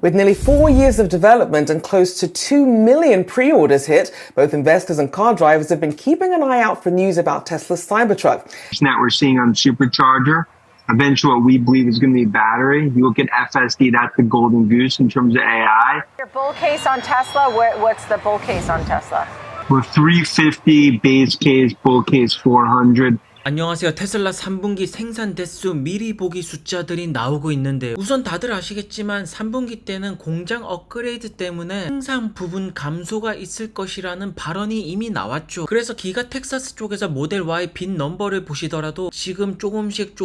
With nearly 4 years of development and close to 2 million pre-orders hit, both investors and car drivers have been keeping an eye out for news about Tesla's Cybertruck. That we're seeing on Supercharger. Eventually, what we believe is going to be battery. You look at FSD, that's the golden goose in terms of AI. Your bull case on Tesla, what's the bull case on Tesla? We're 350, base case, bull case 400. 안녕하세요. 테슬라 3분기 생산 대수 미리 보기 숫자들이 나오고 있는데 우선 다들 아시겠지만 3분기 때는 공장 업그레이드 때문에 생산 부분 감소가 있을 것이라는 발언이 이미 나왔죠. 그래서 기가 텍사스 쪽에서 모델 Y 빈 넘버를 보시더라도 지금 조금씩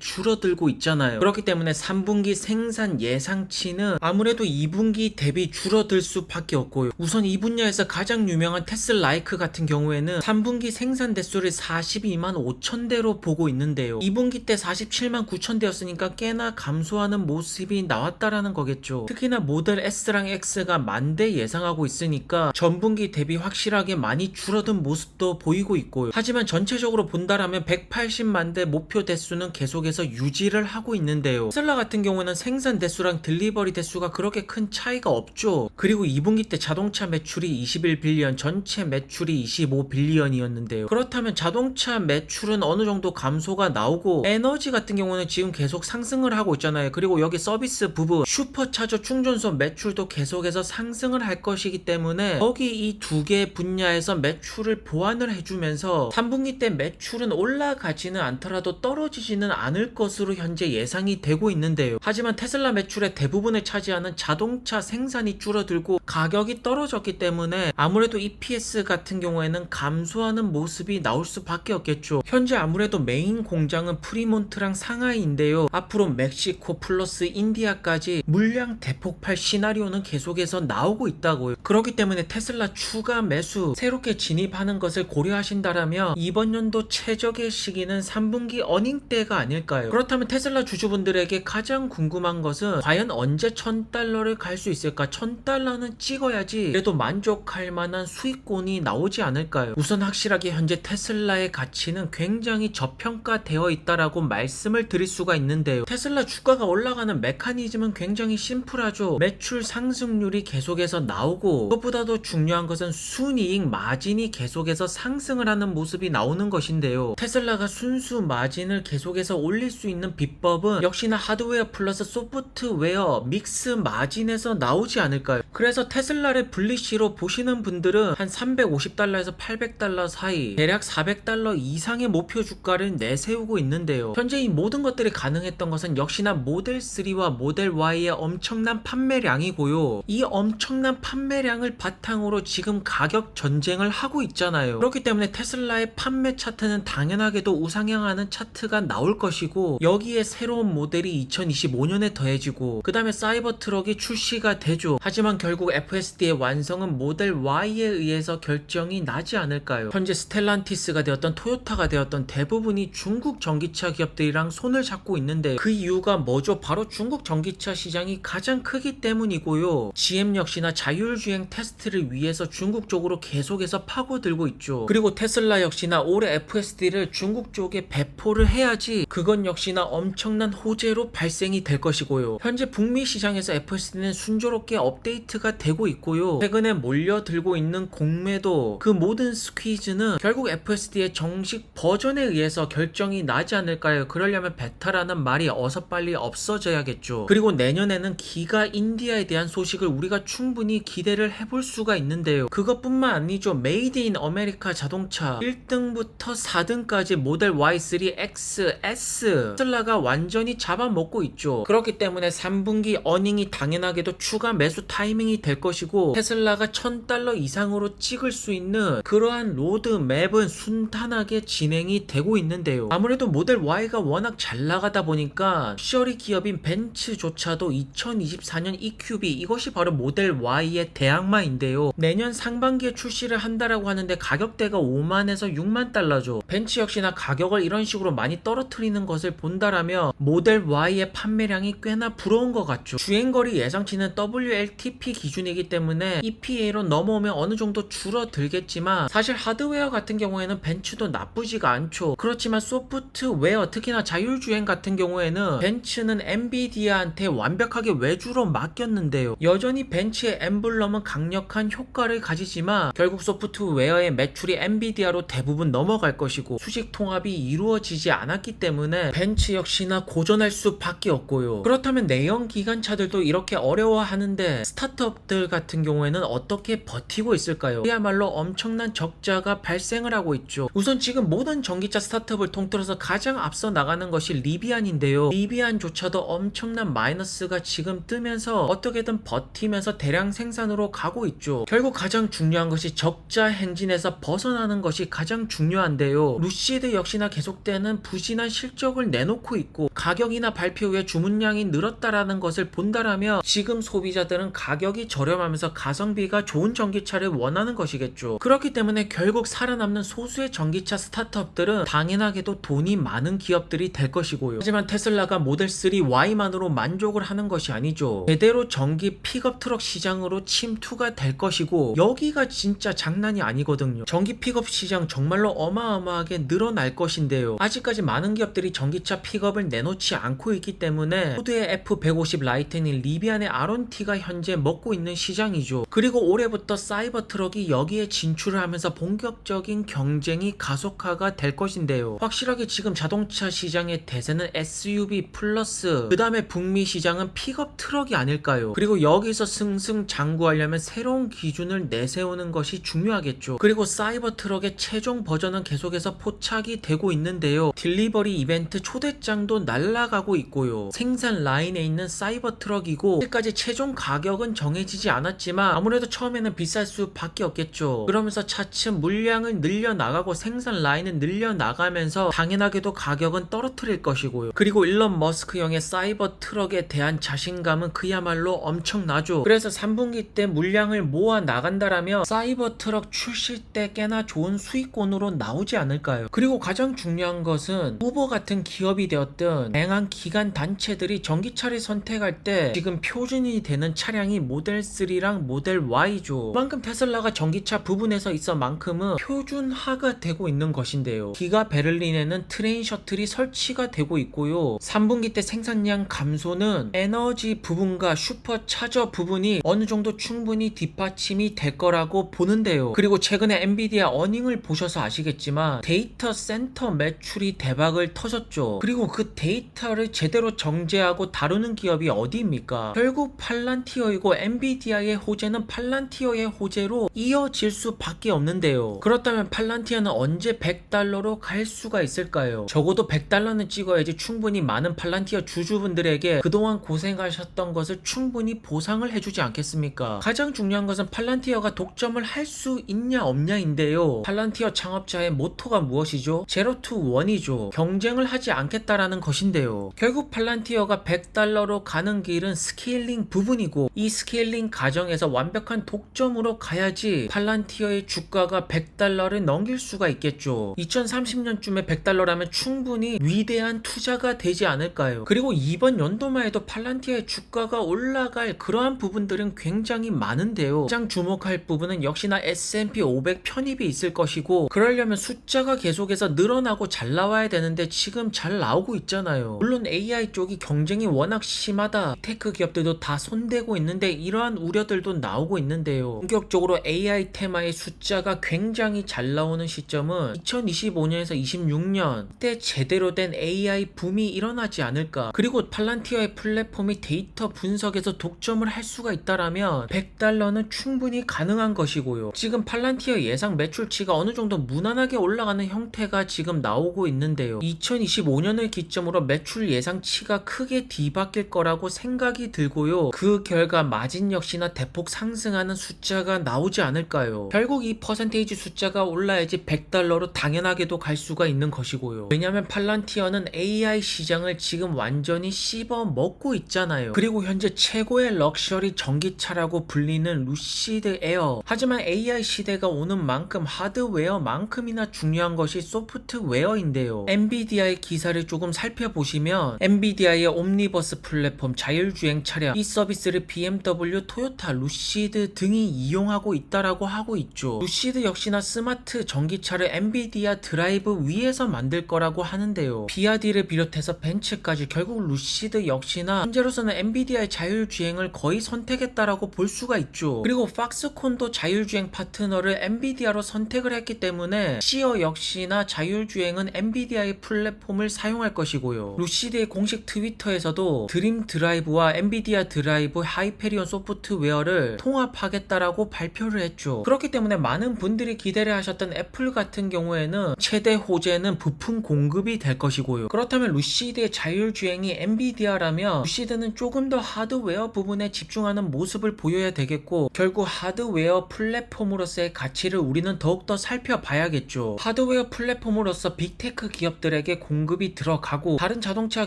줄어들고 있잖아요. 그렇기 때문에 3분기 생산 예상치는 아무래도 2분기 대비 줄어들 수밖에 없고요. 우선 이 분야에서 가장 유명한 테슬라이크 같은 경우에는 3분기 생산 대수를 42만 5천대로 보고 있는데요. 2분기 때 47만 9천대였으니까 꽤나 감소하는 모습이 나왔다라는 거겠죠. 특히나 모델 S랑 X가 10,000대 예상하고 있으니까 전분기 대비 확실하게 많이 줄어든 모습도 보이고 있고요. 하지만 전체적으로 본다라면 180만 대 목표 대수는 계속해서 유지를 하고 있는데요. 테슬라 같은 경우는 생산 대수랑 딜리버리 대수가 그렇게 큰 차이가 없죠. 그리고 2분기 때 자동차 매출이 21빌리언, 전체 매출이 25빌리언이었는데요. 그렇다면 자동차 매출은 어느 정도 감소가 나오고 에너지 같은 경우는 지금 계속 상승을 하고 있잖아요. 그리고 여기 서비스 부분 슈퍼차저 충전소 매출도 계속해서 상승을 할 것이기 때문에 여기 이 두 개 분야에서 매출을 보완을 해주면서 3분기 때 매출은 올라가지는 않더라도 떨어지지는 않을 것으로 현재 예상이 되고 있는데요. 하지만 테슬라 매출의 대부분을 차지하는 자동차 생산이 줄어들고 가격이 떨어졌기 때문에 아무래도 EPS 같은 경우에는 감소하는 모습이 나올 수밖에 없겠죠. 현재 아무래도 메인 공장은 프리몬트랑 상하이인데요. 앞으로 멕시코 플러스 인디아까지 물량 대폭발 시나리오는 계속해서 나오고 있다고요. 그렇기 때문에 테슬라 추가 매수 새롭게 진입하는 것을 고려하신다라면 이번 연도 최적의 시기는 3분기 어닝 때가 아닐까요? 그렇다면 테슬라 주주분들에게 가장 궁금한 것은 과연 언제 $1,000를 갈 수 있을까? $1,000는 찍어야지 그래도 만족할 만한 수익권이 나오지 않을까요? 우선 확실하게 현재 테슬라의 가치는 굉장히 저평가되어 있다라고 말씀을 드릴 수가 있는데요. 테슬라 주가가 올라가는 메커니즘은 굉장히 심플하죠. 매출 상승률이 계속해서 나오고 그것보다도 중요한 것은 순이익 마진이 계속해서 상승을 하는 모습이 나오는 것인데요. 테슬라가 순수 마진을 계속해서 올릴 수 있는 비법은 역시나 하드웨어 플러스 소프트웨어 믹스 마진에서 나오지 않을까요? 그래서 테슬라를 블리시로 보시는 분들은 한 $350에서 $800 사이 대략 $400 이상의 목표 주가를 내세우고 있는데요. 현재 이 모든 것들이 가능했던 것은 역시나 모델 3와 모델 Y의 엄청난 판매량이고요. 이 엄청난 판매량을 바탕으로 지금 가격 전쟁을 하고 있잖아요. 그렇기 때문에 테슬라의 판매 차트는 당연하게도 우상향하는 차트가 나올 것이고 여기에 새로운 모델이 2025년에 더해지고 그 다음에 사이버 트럭이 출시가 되죠. 하지만 결국 FSD의 완성은 모델 Y에 의해서 결정이 나지 않을까요? 현재 스텔란티스가 되었던 토요타가 되었던 대부분이 중국 전기차 기업들이랑 손을 잡고 있는데 그 이유가 뭐죠? 바로 중국 전기차 시장이 가장 크기 때문이고요. GM 역시나 자율주행 테스트를 위해서 중국 쪽으로 계속해서 파고들고 있죠. 그리고 테슬라 역시나 올해 FSD를 중국 쪽에 배포를 해야지 그건 역시나 엄청난 호재로 발생이 될 것이고요. 현재 북미 시장에서 FSD는 순조롭게 업데이트가 되고 있고요. 최근에 몰려들고 있는 공매도 그 모든 스퀴즈는 결국 FSD의 정식 버전에 의해서 결정이 나지 않을까요? 그러려면 베타라는 말이 어서 빨리 없어져야겠죠. 그리고 내년에는 기가 인디아에 대한 소식을 우리가 충분히 기대를 해볼 수가 있는데요. 그것뿐만 아니죠. 메이드 인 아메리카 자동차 1등부터 4등까지 모델 Y3, X, S 테슬라가 완전히 잡아먹고 있죠. 그렇기 때문에 3분기 어닝이 당연하게도 추가 매수 타이밍이 될 것이고 테슬라가 $1,000 이상으로 찍을 수 있는 그러한 로드맵은 순탄하게 진행이 되고 있는데요. 아무래도 모델 Y가 워낙 잘 나가다 보니까 럭셔리 기업인 벤츠조차도 2024년 EQB 이것이 바로 모델 Y의 대항마인데요. 내년 상반기에 출시를 한다라고 하는데 가격대가 5만에서 6만 달러죠. 벤츠 역시나 가격을 이런 식으로 많이 떨어뜨리는 것을 본다라면 모델 Y의 판매량이 꽤나 부러운 것 같죠. 주행거리 예상치는 WLTP 기준이기 때문에 EPA로 넘어오면 어느 정도 줄어들겠지만 사실 하드웨어 같은 경우에는 벤츠도 나쁘지가 않죠. 그렇지만 소프트웨어, 특히나 자율주행 같은 경우에는 벤츠는 엔비디아한테 완벽하게 외주로 맡겼는데요. 여전히 벤츠의 엠블럼은 강력한 효과를 가지지만 결국 소프트웨어의 매출이 엔비디아로 대부분 넘어갈 것이고 수직 통합이 이루어지지 않았기 때문에 벤츠 역시나 고전할 수밖에 없고요. 그렇다면 내연 기관차들도 이렇게 어려워하는데 스타트업들 같은 경우에는 어떻게 버티고 있을까요? 그야말로 엄청난 적자가 발생을 하고 있죠. 우선 지금 모든 전기차 스타트업을 통틀어서 가장 앞서 나가는 것이 리비안인데요. 리비안조차도 엄청난 마이너스가 지금 뜨면서 어떻게든 버티면서 대량 생산으로 가고 있죠. 결국 가장 중요한 것이 적자 행진에서 벗어나는 것이 가장 중요한데요. 루시드 역시나 계속되는 부진한 실적을 내놓고 있고 가격이나 발표 후에 주문량이 늘었다라는 것을 본다라면 지금 소비자들은 가격이 저렴하면서 가성비가 좋은 전기차를 원하는 것이겠죠. 그렇기 때문에 결국 살아남는 소수의 전기차 스타트업들은 당연하게도 돈이 많은 기업들이 될 것이고요. 하지만 테슬라가 모델3 Y만으로 만족을 하는 것이 아니죠. 제대로 전기 픽업 트럭 시장으로 침투가 될 것이고 여기가 진짜 장난이 아니거든요. 전기 픽업 시장 정말로 어마어마하게 늘어날 것인데요. 아직까지 많은 기업들이 전기차 픽업을 내놓지 않고 있기 때문에 포드의 F150 라이트닝, 리비안의 R1T가 현재 먹고 있는 시장이죠. 그리고 올해부터 사이버 트럭이 여기에 진출을 하면서 본격적인 경쟁이 가속화가 될 것인데요. 확실하게 지금 자동차 시장의 대세는 SUV 플러스 그 다음에 북미 시장은 픽업 트럭이 아닐까요? 그리고 여기서 승승장구하려면 새로운 기준을 내세우는 것이 중요하겠죠. 그리고 사이버 트럭의 최종 버전은 계속해서 포착이 되고 있는데요. 딜리버리 이벤트 초대장도 날아가고 있고요. 생산 라인에 있는 사이버 트럭이고 아직까지 최종 가격은 정해지지 않았지만 아무래도 처음에는 비쌀 수밖에 없겠죠. 그러면서 차츰 물량을 늘려나가고 생산 라인을 늘려나가면서 당연하게도 가격은 떨어뜨릴 것이고요. 그리고 일론 머스크 형의 사이버 트럭에 대한 자신감은 그야말로 엄청나죠. 그래서 3분기 때 물량을 모아 나간다라면 사이버 트럭 출시 때 꽤나 좋은 수익권으로 나오지 않을까요? 그리고 가장 중요한 것은 우버 같은 기업이 되었든 다양한 기관 단체들이 전기차를 선택할 때 지금 표준이 되는 차량이 모델 3랑 모델 Y죠. 그만큼 테슬라가 전기차 부분에서 있어 만큼은 표준화가 되고 있는 것인데요. 기가 베를린에는 트레인 셔틀이 설치가 되고 있고요. 3분기 때 생산량 감소는 에너지 부분과 슈퍼차저 부분이 어느 정도 충분히 뒷받침이 될 거라고 보는데요. 그리고 최근에 엔비디아 어닝을 보셔서 아시겠지만 데이터 센터 매출이 대박을 터졌죠. 그리고 그 데이터를 제대로 정제하고 다루는 기업이 어디입니까? 결국 팔란티어이고 엔비디아의 호재는 팔란티어의 호재로 이어질 수밖에 없는데요. 그렇다면 팔란티어는 언제 $100로 갈 수가 있을까요? 적어도 $100는 찍어야지 충분히 많은 팔란티어 주주분들에게 그동안 고생하셨던 것을 충분히 보상을 해주지 않겠습니까? 가장 중요한 것은 팔란티어가 독점을 할 수 있냐 없냐인데요. 팔란티어 창업자의 모토가 무엇이죠? 제로 투 원이죠. 경쟁을 하지 않겠다라는 것인데요. 결국 팔란티어가 $100로 가는 길은 스케일링 부분이고 이 스케일링 과정에서 완벽한 독점으로 가야지 팔란티어의 주가가 $100를 넘길 수가 있겠죠. 2030년쯤에 $100라면 충분히 위대한 투자가 되지 않을까요? 그리고 이번 연도만 해도 팔란티어의 주가가 올라갈 그러한 부분들은 굉장히 많은데요. 가장 주목할 부분은 역시나 S&P 500 편입이 있을 것이고 그러려면 숫자가 계속해서 늘어나고 잘 나와야 되는데 지금 잘 나오고 있잖아요. 물론 AI 쪽이 경쟁이 워낙 심하다. 테크 기업들도 다 손대고 있는데 이러한 우려들도 나오고 있는데요. 본격적으로 AI 테마의 숫자가 굉장히 잘 나오는 시점은 2025년에서 26년 때 제대로 된 AI 붐이 일어나지 않을까. 그리고 팔란티어의 플랫폼이 데이터 분석에서 독점을 할 수가 있다라면 $100는 충분히 가능한 것이고요. 지금 팔란티어 예상 매출치가 어느 정도 무난하게 올라가는 형태가 지금 나오고 있는데요. 2025년을 기점으로 매출 예상치가 크게 뒤바뀔 거라고 생각이 들고요. 그 결과 마진 역시나 대폭 상승하는 숫자가 나오지 않을까요? 결국 이 퍼센테이지 숫자가 올라야지 $100로 당연하게도 갈 수가 있는 것이고요. 왜냐하면 팔란티어는 AI 시장을 지금 완전히 씹어 먹고 있잖아요. 그리고 현재 최고의 럭셔리 전기차라고 불리는 루시드 에어. 하지만 AI 시대가 오는 만큼 하드웨어만큼이나 중요한 것이 소프트웨어인데요. 엔비디아의 기사를 조금 살펴보시면 엔비디아의 옴니버스 플랫폼 자율주행 차량 이 서비스를 BMW, 토요타, 루시드 등이 이용하고 있다라고 하고 있죠. 루시드 역시나 스마트 전기차를 엔비디아 드라이브 위에서 만들 거라고 하는데요. BRD를 비롯해서 벤츠까지 결국 루시드 역시나 현재로서는 엔비디아의 자율주행을 거의 선택했다라고 볼 수가 있죠. 그리고 팍스콘도 자율주행 파트너를 엔비디아로 선택을 했기 때문에 시어 역시나 자율주행은 엔비디아의 플랫폼을 사용할 것이고요. 루시드의 공식 트위터에서도 드림 드라이브와 엔비디아 드라이브 하이페리온 소프트웨어를 통합하겠다라고 발표를 했죠. 그렇기 때문에 많은 분들이 기대를 하셨던 애플 같은 경우에는 최대 호재는 부품 공급이 될 것이고요. 그렇다면 루시드의 자율주행이 엔비디아라면 루시드는 조금 더 하드웨어 부분에 집중하는 모습을 보여야 되겠고, 결국 하드웨어 플랫폼으로서의 가치를 우리는 더욱더 살펴봐야겠죠. 하드웨어 플랫폼으로서 빅테크 기업들에게 공급이 들어가고 다른 자동차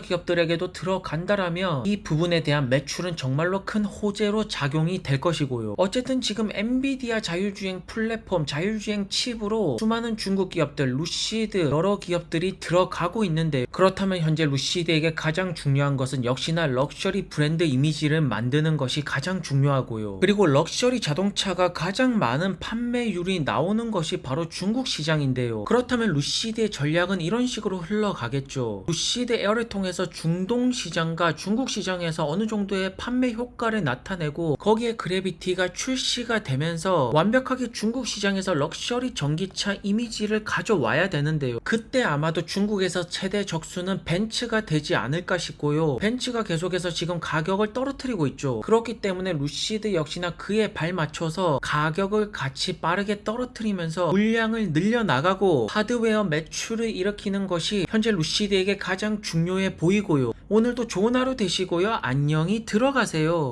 기업들에게도 들어간다라면 이 부분에 대한 매출은 정말로 큰 호재로 작용이 될 것이고요. 어쨌든 지금 엔비디아 자율주행 플랫폼, 자율주행 칩으로 수많은 중국 기업들, 루시드 여러 기업들이 들어가고 있는데, 그렇다면 현재 루시드에게 가장 중요한 것은 역시나 럭셔리 브랜드 이미지를 만드는 것이 가장 중요하고요. 그리고 럭셔리 자동차가 가장 많은 판매율이 나오는 것이 바로 중국 시장인데요. 그렇다면 루시드의 전략은 이런 식으로 흘러가겠죠. 루시드 에어를 통해서 중동 시장과 중국 시장에서 어느 정도의 판매 효과를 나타내고 거기에 그래비티가 출시가 되면서 완벽하게 중국 시장에서 럭셔리 전기차 이미지를 가져와야 되는데요. 그때 아마도 중국에서 최대 적수는 벤츠가 되지 않을까 싶고요. 벤츠가 계속해서 지금 가격을 떨어뜨리고 있죠. 그렇기 때문에 루시드 역시나 그에 발맞춰서 가격을 같이 빠르게 떨어뜨리면서 물량을 늘려나가고 하드웨어 매출을 일으키는 것이 현재 루시드에게 가장 중요해 보이고요. 오늘도 좋은 하루 되시고요. 안녕히 들어가세요.